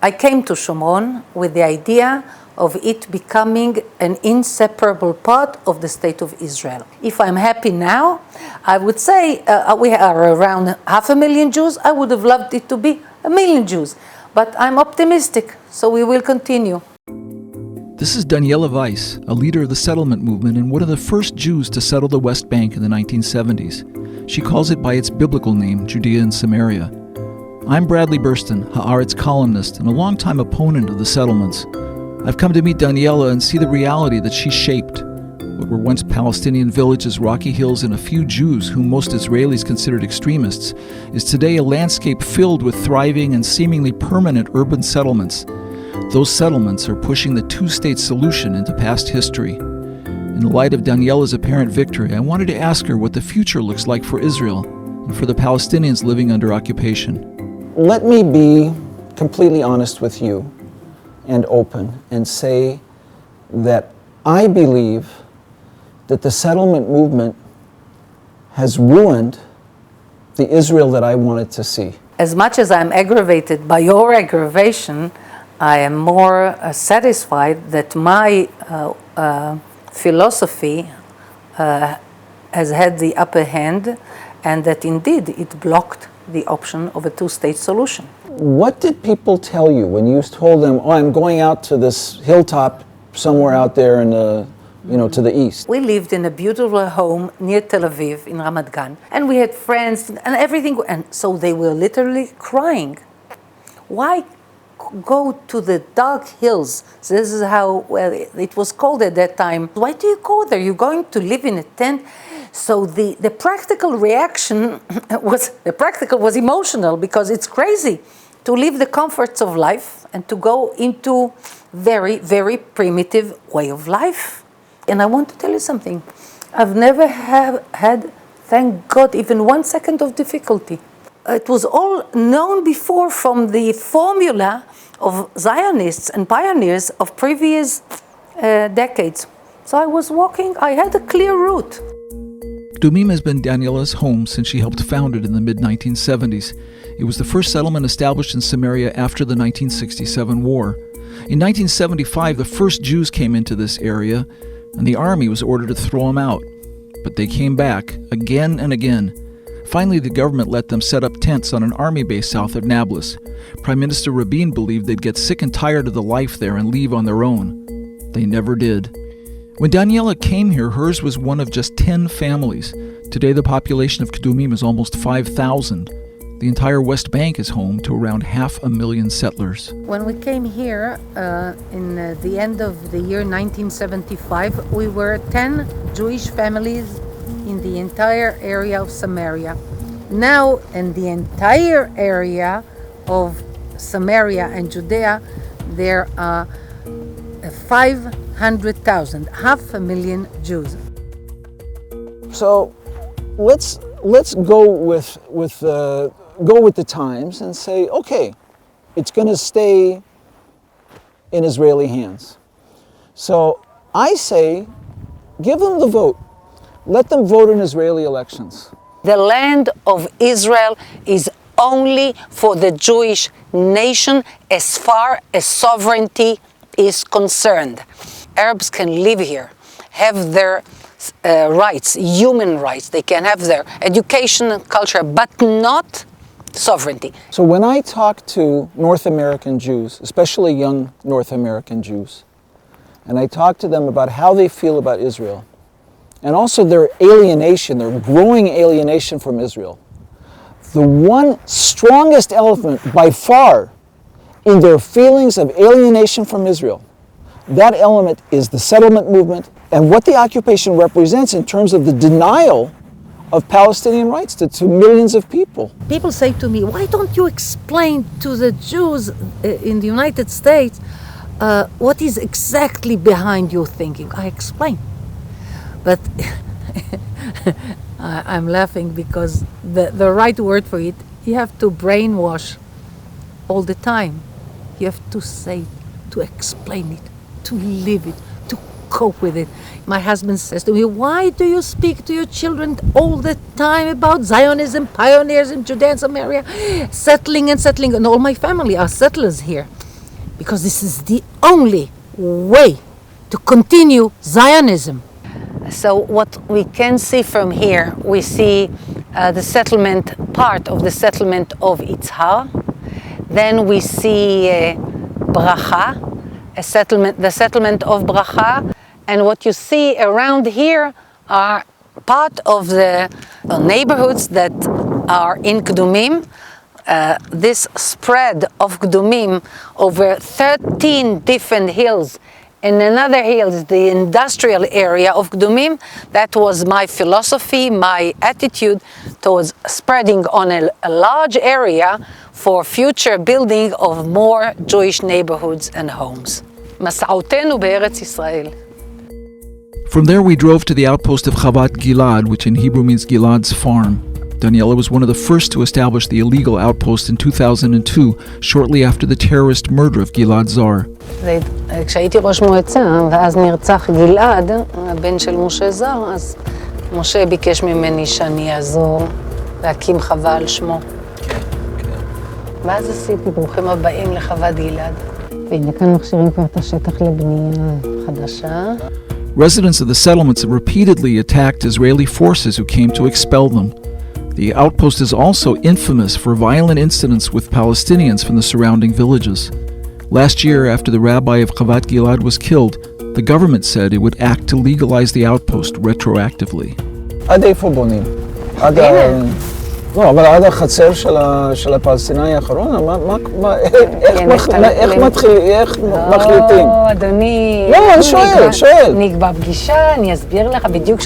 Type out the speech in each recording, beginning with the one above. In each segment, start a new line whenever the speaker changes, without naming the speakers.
I came to Shomron with the idea of it becoming an inseparable part of the state of Israel. If I'm happy now, I would say we are around 500,000 Jews. I would have loved it to be 1 million Jews. But I'm optimistic, so we will continue.
This is Daniella Weiss, a leader of the settlement movement and one of the first Jews to settle the West Bank in the 1970s. She calls it by its biblical name, Judea and Samaria. I'm Bradley Burston, Haaretz columnist and a longtime opponent of the settlements. I've come to meet Daniella and see the reality that she shaped. What were once Palestinian villages, rocky hills, and a few Jews whom most Israelis considered extremists is today a landscape filled with thriving and seemingly permanent urban settlements. Those settlements are pushing the two-state solution into past history. In the light of Daniella's apparent victory, I wanted to ask her what the future looks like for Israel and for the Palestinians living under occupation.
Let me be completely honest with you and open and say that I believe that the settlement movement has ruined the Israel that I wanted to see.
As much as I'm aggravated by your aggravation, I am more satisfied that my philosophy has had the upper hand and that indeed it blocked the option of a two-state solution.
What did people tell you when you told them, oh, I'm going out to this hilltop somewhere out there in the, to the east?
We lived in a beautiful home near Tel Aviv in Ramat Gan, and we had friends and everything, and so they were literally crying. Why go to the dark hills? This is how well it was called at that time. Why do you go there? You're going to live in a tent. So the practical reaction was emotional, because it's crazy to leave the comforts of life and to go into very, very primitive way of life. And I want to tell you something. I've never had, thank God, even 1 second of difficulty. It was all known before from the formula of Zionists and pioneers of previous decades. So I was walking, I had a clear route.
Kdumim has been Daniella's home since she helped found it in the mid-1970s. It was the first settlement established in Samaria after the 1967 war. In 1975, the first Jews came into this area, and the army was ordered to throw them out. But they came back, again and again. Finally, the government let them set up tents on an army base south of Nablus. Prime Minister Rabin believed they'd get sick and tired of the life there and leave on their own. They never did. When Daniella came here, hers was one of just 10 families. Today, the population of Kdumim is almost 5,000. The entire West Bank is home to around 500,000 settlers.
When we came here in the end of the year 1975, we were 10 Jewish families in the entire area of Samaria. Now, in the entire area of Samaria and Judea, there are 500,000, 500,000 Jews.
So let's go with the times and say, okay, it's going to stay in Israeli hands. So I say, give them the vote. Let them vote in Israeli elections.
The land of Israel is only for the Jewish nation as far as sovereignty is concerned. Arabs can live here, have their rights, human rights. They can have their education and culture, but not sovereignty.
So when I talk to North American Jews, especially young North American Jews, and I talk to them about how they feel about Israel, and also their alienation, their growing alienation from Israel, the one strongest element by far in their feelings of alienation from Israel, that element is the settlement movement and what the occupation represents in terms of the denial of Palestinian rights to millions of people.
People say to me, why don't you explain to the Jews in the United States what is exactly behind your thinking? I explain. But I'm laughing because the right word for it, you have to brainwash all the time. You have to say, to explain it, to live it, to cope with it. My husband says to me, why do you speak to your children all the time about Zionism, pioneers in Judea and Samaria, settling, and all my family are settlers here. because this is the only way to continue Zionism. So what we can see from here, we see the settlement, part of the settlement of Itzhar. Then we see Bracha, the settlement of Bracha. And what you see around here are part of the neighborhoods that are in Kdumim. This spread of Kdumim over 13 different hills. And another hill is the industrial area of Kdumim. That was my philosophy, my attitude towards spreading on a large area for future building of more Jewish neighborhoods and homes. מסעותינו בארץ ישראל.
From there we drove to the outpost of Chavat Gilad, which in Hebrew means Gilad's farm. Daniella was one of the first to establish the illegal outpost in 2002, shortly after the terrorist murder of Gilad Zar.
כשהייתי ראש מועצה, ואז נרצח גלעד, הבן של משה זר, אז משה ביקש ממני שאני אעזור להקים חווה על שמו. ואז עשיתי ברוכים הבאים לחוות גלעד. והנה כאן מכשירים כבר את השטח לבנייה חדשה.
Residents of the settlements have repeatedly attacked Israeli forces who came to expel them. The outpost is also infamous for violent incidents with Palestinians from the surrounding villages. Last year, after the rabbi of Chavat Gilad was killed, the government said it would act to legalize the outpost retroactively.
עד איפה בונים? לא, אבל עד החצר של הפלסטיני האחרון, איך מחליטים?
לא, אדוני...
לא, אני שואל.
נקבע פגישה, אני אסביר לך, בדיוק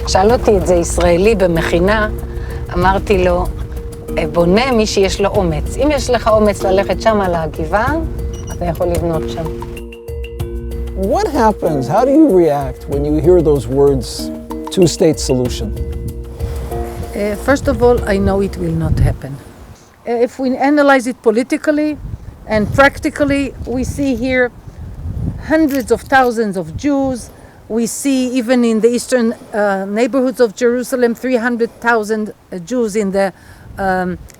שאלו אותי את זה ישראלי במכינה, אמרתי לו, בונה מי שיש לו אומץ. אם יש לך אומץ ללכת שם על הגבעה, אתה יכול לבנות שם.
What happens? How do you react when you hear those words, two-state solution?
First of all, I know it will not happen. If we analyze it politically and practically, we see here hundreds of thousands of Jews. We see even in the eastern neighborhoods of Jerusalem, 300,000 Jews in the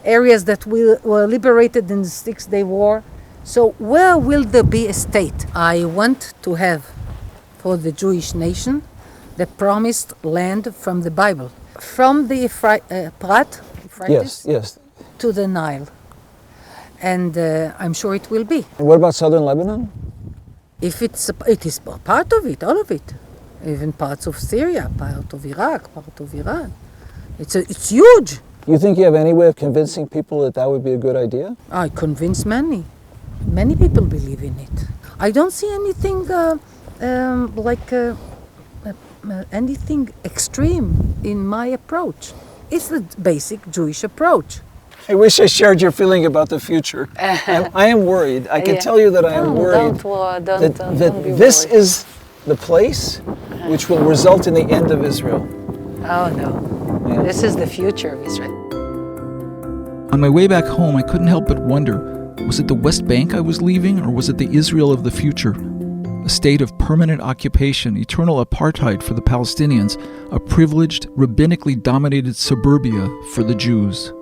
areas that were liberated in the Six-Day War. So where will there be a state? I want to have for the Jewish nation the promised land from the Bible. From the Euphrates
yes.
to the Nile. And I'm sure it will be.
And what about southern Lebanon?
If it is part of it, all of it. Even parts of Syria, part of Iraq, part of Iran. It's huge.
You think you have any way of convincing people that would be a good idea?
I convince many. Many people believe in it. I don't see anything anything extreme in my approach. It's the basic Jewish approach.
I wish I shared your feeling about the future. I am worried. I can tell you that I am worried that this is the place which will result in the end of Israel.
Oh no,
Yeah.
This is the future of Israel.
On my way back home, I couldn't help but wonder, was it the West Bank I was leaving, or was it the Israel of the future? A state of permanent occupation, eternal apartheid for the Palestinians, a privileged, rabbinically dominated suburbia for the Jews.